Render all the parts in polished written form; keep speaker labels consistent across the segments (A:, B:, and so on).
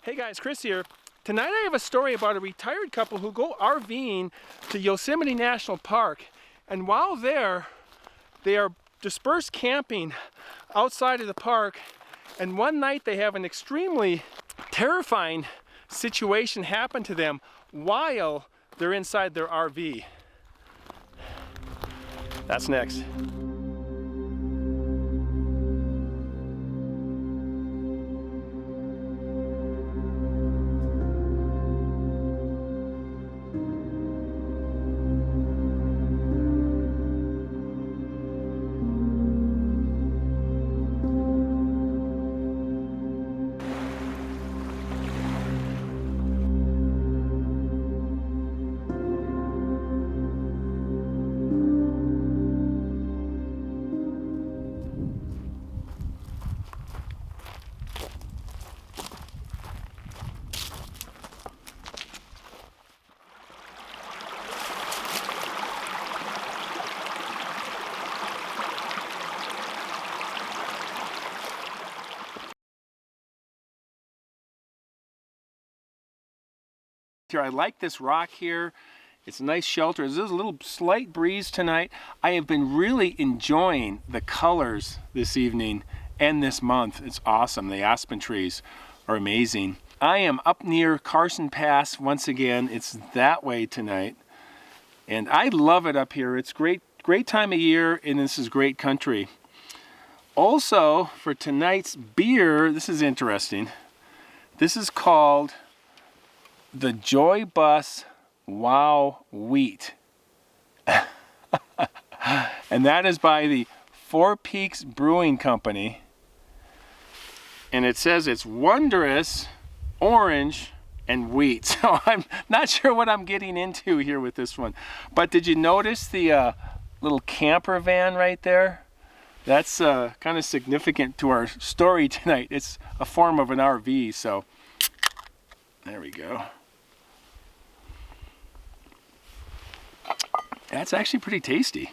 A: Hey guys, Chris here. Tonight I have a story about a retired couple who go RVing to Yosemite National Park, and while there, they are dispersed camping outside of the park, and one night they have an extremely terrifying situation happen to them while they're inside their RV. That's next. Here, I like this rock here. It's a nice shelter. There's a little slight breeze tonight. I have been really enjoying the colors this evening and this month. It's awesome. The aspen trees are amazing. I am up near Carson Pass once again. It's that way tonight. And I love it up here. It's great time of year, and this is great country. Also, for tonight's beer, this is interesting. This is called the Joy Bus Wow Wheat. And that is by the Four Peaks Brewing Company. And it says it's wondrous orange and wheat. So I'm not sure what I'm getting into here with this one. But did you notice the little camper van right there? That's kind of significant to our story tonight. It's a form of an RV, so there we go. That's actually pretty tasty.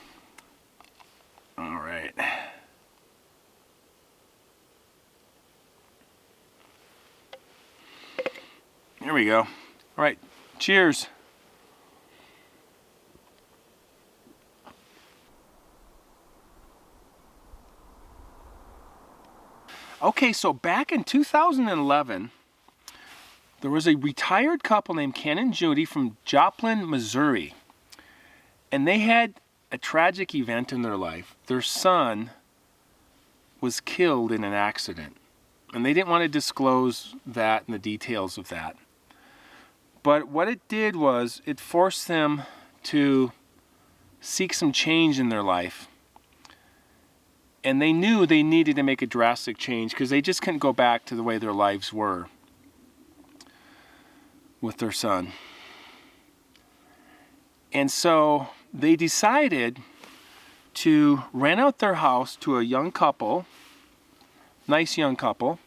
A: All right. Here we go. All right, cheers. Okay, so back in 2011, there was a retired couple named Ken and Judy from Joplin, Missouri. And they had a tragic event in their life. Their son was killed in an accident. And they didn't want to disclose that and the details of that. But what it did was it forced them to seek some change in their life. And they knew they needed to make a drastic change because they just couldn't go back to the way their lives were with their son. And so they decided to rent out their house to a young couple, nice young couple,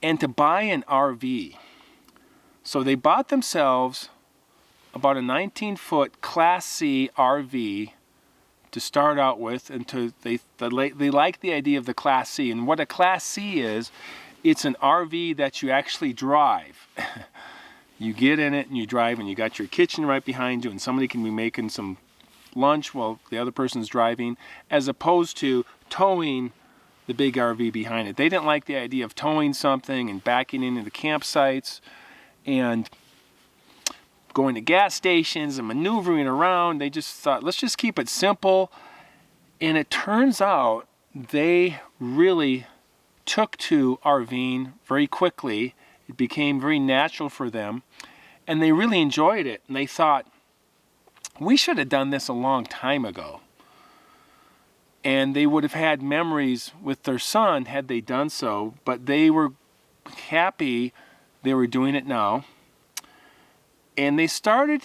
A: and to buy an RV. So they bought themselves about a 19-foot Class C RV to start out with, and they like the idea of the Class C. And what a Class C is, it's an RV that you actually drive. You get in it and you drive, and you got your kitchen right behind you, and somebody can be making some lunch while the other person's driving, as opposed to towing the big RV behind it. They didn't like the idea of towing something and backing into the campsites and going to gas stations and maneuvering around. They just thought, let's just keep it simple. And it turns out they really took to RVing very quickly. It became very natural for them, and they really enjoyed it. And they thought, we should have done this a long time ago. And they would have had memories with their son had they done so, but they were happy they were doing it now. And they started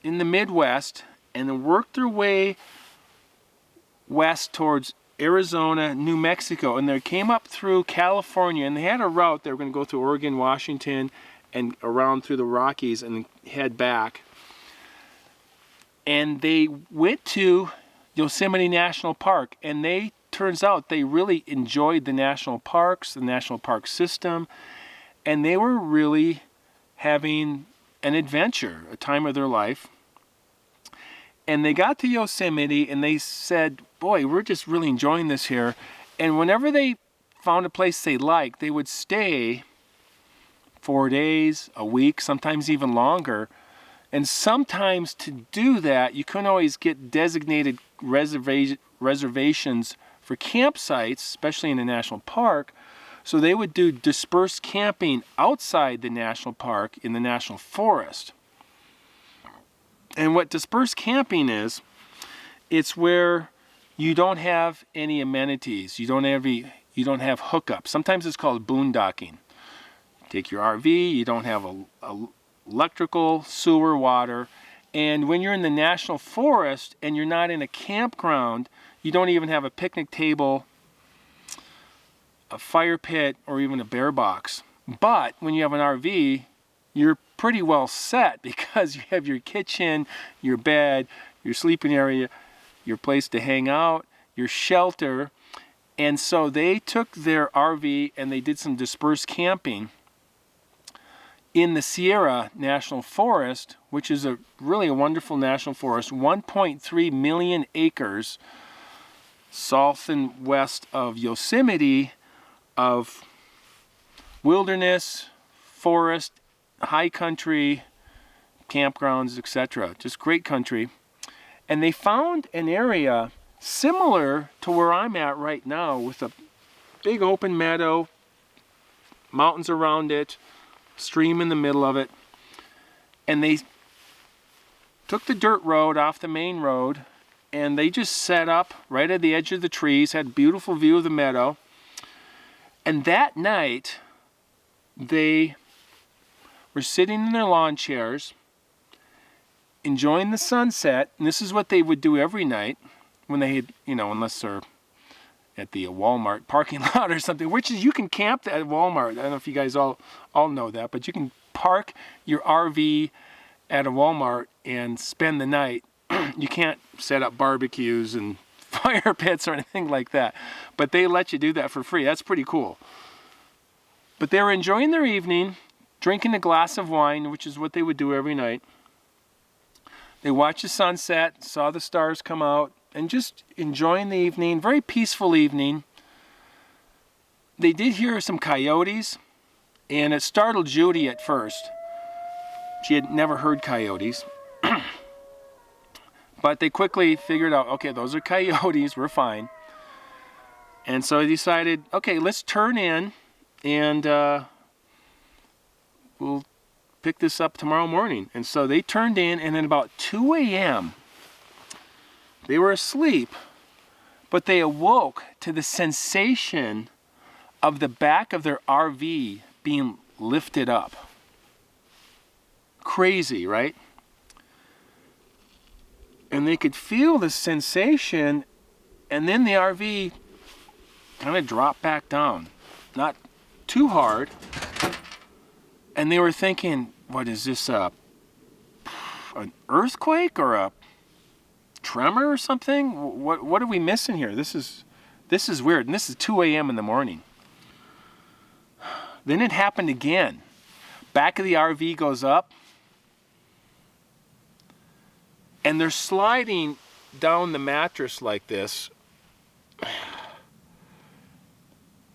A: in the Midwest and then worked their way west towards Arizona, New Mexico, and they came up through California, and they had a route. They were going to go through Oregon, Washington, and around through the Rockies and head back. And they went to Yosemite National Park, and turns out they really enjoyed the national parks, the national park system, and they were really having an adventure, a time of their life. And they got to Yosemite and they said, boy, we're just really enjoying this here. And whenever they found a place they liked, they would stay 4 days, a week, sometimes even longer. And sometimes to do that, you couldn't always get designated reservations for campsites, especially in a national park. So they would do dispersed camping outside the national park in the national forest. And what dispersed camping is, it's where you don't have any amenities. You don't have hookups. Sometimes it's called boondocking. Take your RV, you don't have electrical, sewer, water. And when you're in the national forest and you're not in a campground, you don't even have a picnic table, a fire pit, or even a bear box. But when you have an RV, you're pretty well set because you have your kitchen, your bed, your sleeping area, your place to hang out, your shelter. And so they took their RV and they did some dispersed camping in the Sierra National Forest, which is really a wonderful national forest, 1.3 million acres south and west of Yosemite, of wilderness, forest, high country, campgrounds, etc. Just great country. And they found an area similar to where I'm at right now, with a big open meadow, mountains around it, stream in the middle of it. And they took the dirt road off the main road and they just set up right at the edge of the trees, had a beautiful view of the meadow. And that night they were sitting in their lawn chairs enjoying the sunset. And this is what they would do every night when they had, unless they're at the Walmart parking lot or something, which is, you can camp at Walmart. I don't know if you guys all know that, but you can park your RV at a Walmart and spend the night. You can't set up barbecues and fire pits or anything like that, but they let you do that for free. That's pretty cool. But they were enjoying their evening, drinking a glass of wine, which is what they would do every night. They watched the sunset, saw the stars come out, and just enjoying the evening, very peaceful evening. They did hear some coyotes, and it startled Judy at first. She had never heard coyotes. But they quickly figured out, okay, those are coyotes, we're fine. And so they decided, okay, let's turn in, and we'll pick this up tomorrow morning. And so they turned in, and at about 2 a.m., they were asleep, but they awoke to the sensation of the back of their RV being lifted up. Crazy, right? And they could feel the sensation, and then the RV kind of dropped back down. Not too hard. And they were thinking, what is this, an earthquake or a tremor or something? What are we missing here? This is weird. And this is 2 a.m. in the morning. Then it happened again. Back of the RV goes up, and they're sliding down the mattress like this,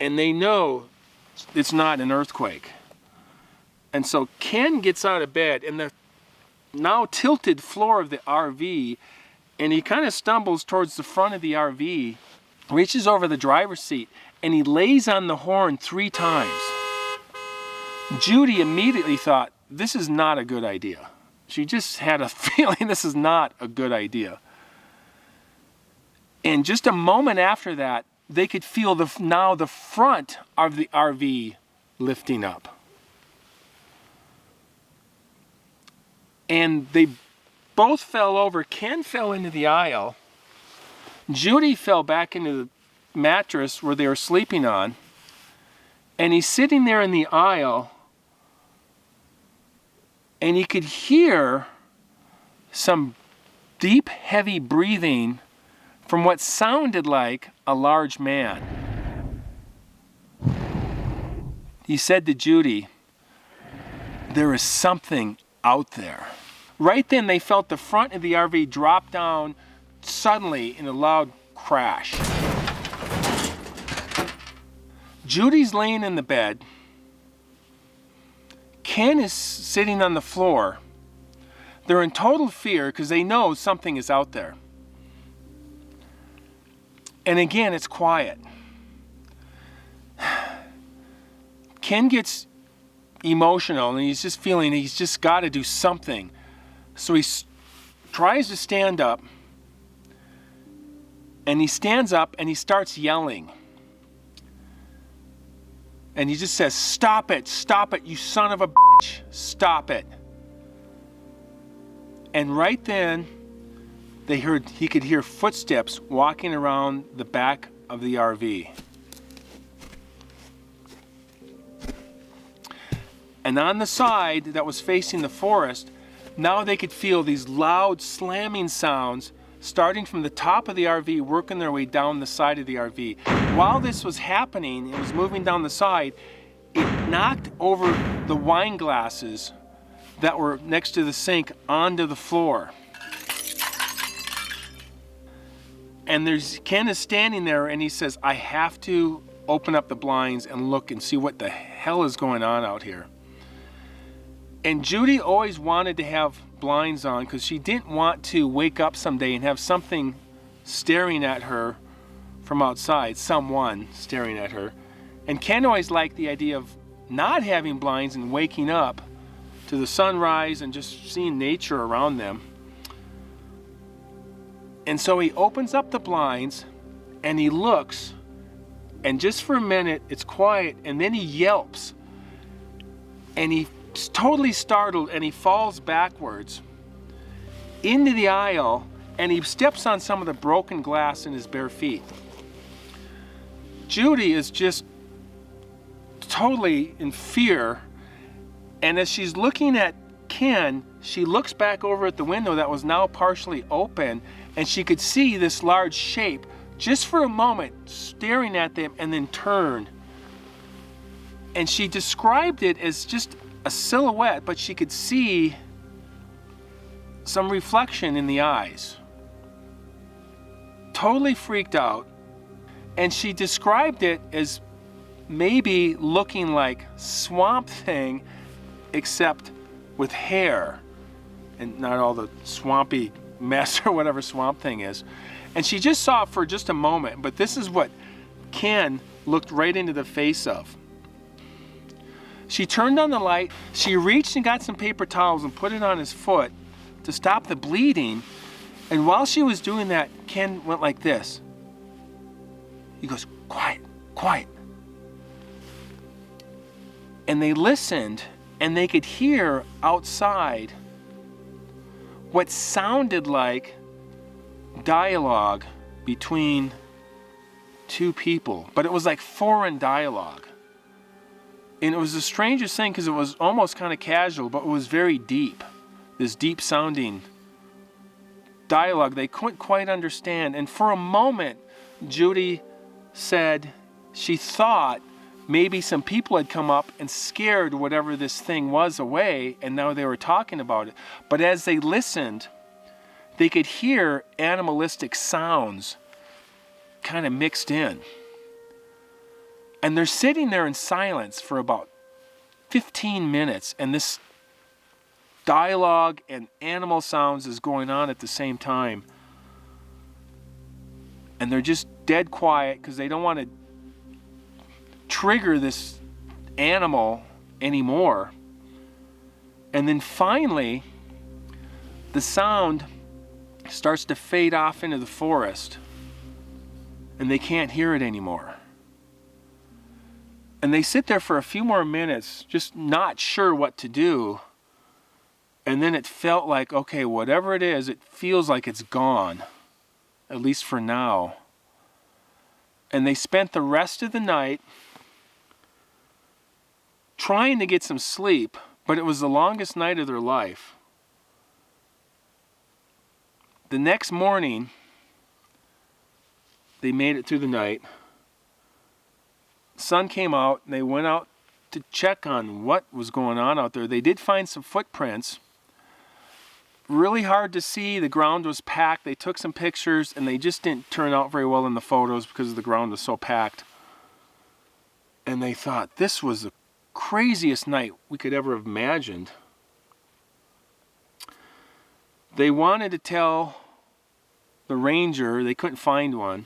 A: and they know it's not an earthquake. And so Ken gets out of bed, and the now tilted floor of the RV, and he kind of stumbles towards the front of the RV, reaches over the driver's seat, and he lays on the horn 3 times. Judy immediately thought, this is not a good idea. She just had a feeling this is not a good idea. And just a moment after that, they could feel the front of the RV lifting up. And they both fell over. Ken fell into the aisle. Judy fell back into the mattress where they were sleeping on. And he's sitting there in the aisle, and he could hear some deep, heavy breathing from what sounded like a large man. He said to Judy, there is something out there. Right then, they felt the front of the RV drop down suddenly in a loud crash. Judy's laying in the bed. Ken is sitting on the floor. They're in total fear because they know something is out there. And again, it's quiet. Ken gets emotional and he's just feeling he's just got to do something. So he tries to stand up, and he stands up and he starts yelling. And he just says, stop it, you son of a bitch, stop it. And right then, he could hear footsteps walking around the back of the RV. And on the side that was facing the forest, now they could feel these loud slamming sounds starting from the top of the RV, working their way down the side of the RV. While this was happening, it was moving down the side, it knocked over the wine glasses that were next to the sink onto the floor. And Ken is standing there and he says, I have to open up the blinds and look and see what the hell is going on out here. And Judy always wanted to have blinds on because she didn't want to wake up someday and have something staring at her from outside, someone staring at her. And Ken always liked the idea of not having blinds and waking up to the sunrise and just seeing nature around them. And so he opens up the blinds and he looks, and just for a minute it's quiet, and then he yelps and he's totally startled and he falls backwards into the aisle and he steps on some of the broken glass in his bare feet. Judy is just totally in fear, and as she's looking at Ken, she looks back over at the window that was now partially open, and she could see this large shape just for a moment staring at them and then turn. And she described it as just a silhouette, but she could see some reflection in the eyes. Totally freaked out. And she described it as maybe looking like Swamp Thing, except with hair and not all the swampy mess or whatever Swamp Thing is. And she just saw it for just a moment, but this is what Ken looked right into the face of. She turned on the light, she reached and got some paper towels and put it on his foot to stop the bleeding, and while she was doing that, Ken went like this. He goes, quiet, quiet. And they listened, and they could hear outside what sounded like dialogue between two people, but it was like foreign dialogue. And it was the strangest thing because it was almost kind of casual, but it was very deep. This deep sounding dialogue they couldn't quite understand. And for a moment, Judy said she thought maybe some people had come up and scared whatever this thing was away, and now they were talking about it. But as they listened, they could hear animalistic sounds kind of mixed in. And they're sitting there in silence for about 15 minutes, and this dialogue and animal sounds is going on at the same time. And they're just dead quiet because they don't want to trigger this animal anymore. And then finally, the sound starts to fade off into the forest, and they can't hear it anymore. And they sit there for a few more minutes, just not sure what to do. And then it felt like, okay, whatever it is, it feels like it's gone, at least for now. And they spent the rest of the night trying to get some sleep, but it was the longest night of their life. The next morning, they made it through the night. Sun came out, and they went out to check on what was going on out there. They did find some footprints. Really hard to see. The ground was packed. They took some pictures and they just didn't turn out very well in the photos because the ground was so packed. And they thought this was the craziest night we could ever have imagined. They wanted to tell the ranger, they couldn't find one.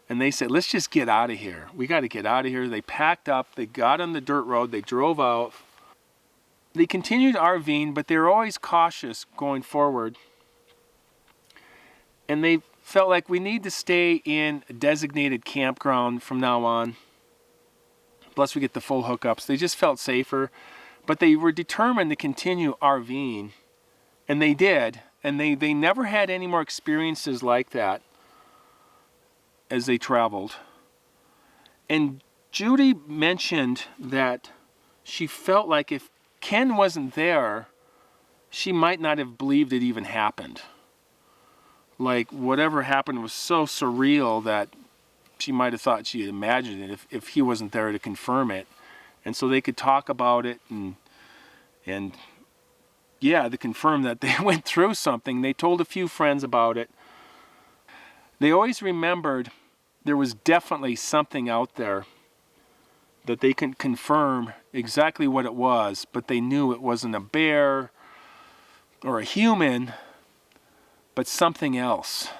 A: And they said, let's just get out of here. We got to get out of here. They packed up, they got on the dirt road, they drove out. They continued RVing, but they were always cautious going forward. And they felt like we need to stay in a designated campground from now on. Plus we get the full hookups. They just felt safer. But they were determined to continue RVing. And they did. And they never had any more experiences like that as they traveled. And Judy mentioned that she felt like if Ken wasn't there, she might not have believed it even happened. Like whatever happened was so surreal that she might have thought she had imagined it if he wasn't there to confirm it. And so they could talk about it and yeah, to confirm that they went through something. They told a few friends about it. They always remembered there was definitely something out there that they couldn't confirm exactly what it was, but they knew it wasn't a bear or a human, but something else.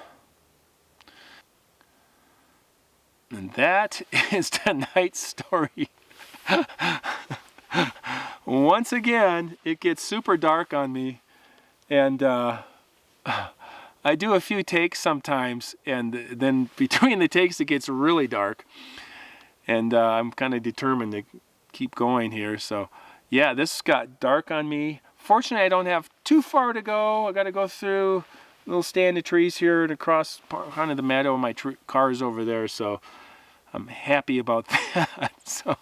A: And that is tonight's story. Once again, it gets super dark on me, and I do a few takes sometimes, and then between the takes it gets really dark. And I'm kind of determined to keep going here. So yeah, this got dark on me. Fortunately, I don't have too far to go. I got to go through a little stand of trees here and across kind of the meadow. My car's over there, so I'm happy about that. So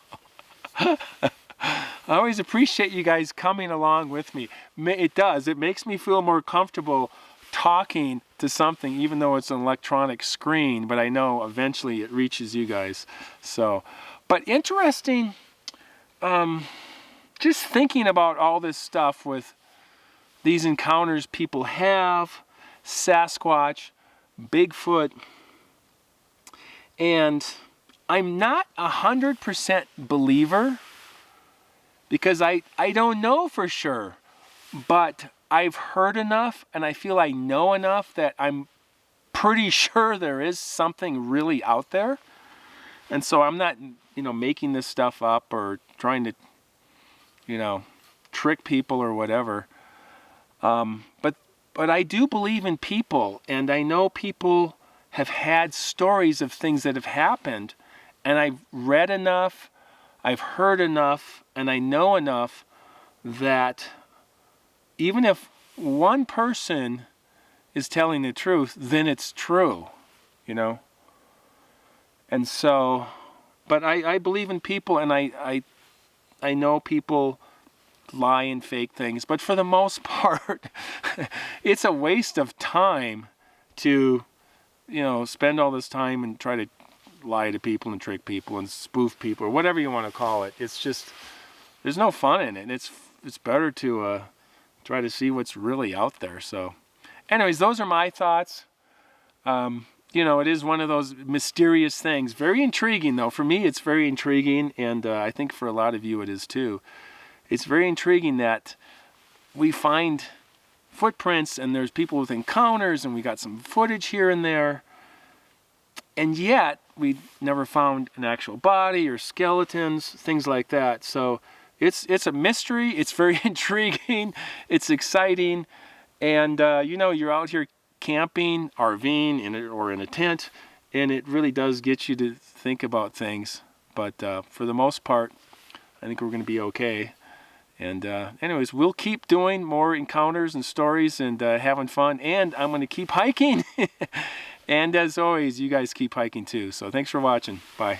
A: I always appreciate you guys coming along with me. It does. It makes me feel more comfortable talking to something, even though it's an electronic screen, but I know eventually it reaches you guys. So, but interesting, just thinking about all this stuff with these encounters people have, Sasquatch, Bigfoot, and I'm not 100% believer because I don't know for sure, but I've heard enough and I feel I know enough that I'm pretty sure there is something really out there. And so I'm not, making this stuff up or trying to, trick people or whatever. But I do believe in people, and I know people have had stories of things that have happened, and I've read enough, I've heard enough, and I know enough that even if one person is telling the truth, then it's true, And so, but I believe in people, and I know people lie and fake things, but for the most part, it's a waste of time to, spend all this time and try to lie to people and trick people and spoof people or whatever you want to call it. It's just, there's no fun in it. It's better to try to see what's really out there. So anyways, those are my thoughts. It is one of those mysterious things. Very intriguing, though. For me, it's very intriguing, and I think for a lot of you it is too. It's very intriguing that we find footprints and there's people with encounters and we got some footage here and there, and yet we never found an actual body or skeletons, things like that. So it's a mystery. It's very intriguing. It's exciting, and you're out here camping, RVing, or in a tent, and it really does get you to think about things. But for the most part, I think we're going to be okay. And anyways, we'll keep doing more encounters and stories and having fun, and I'm going to keep hiking. And as always, you guys keep hiking too. So thanks for watching. Bye.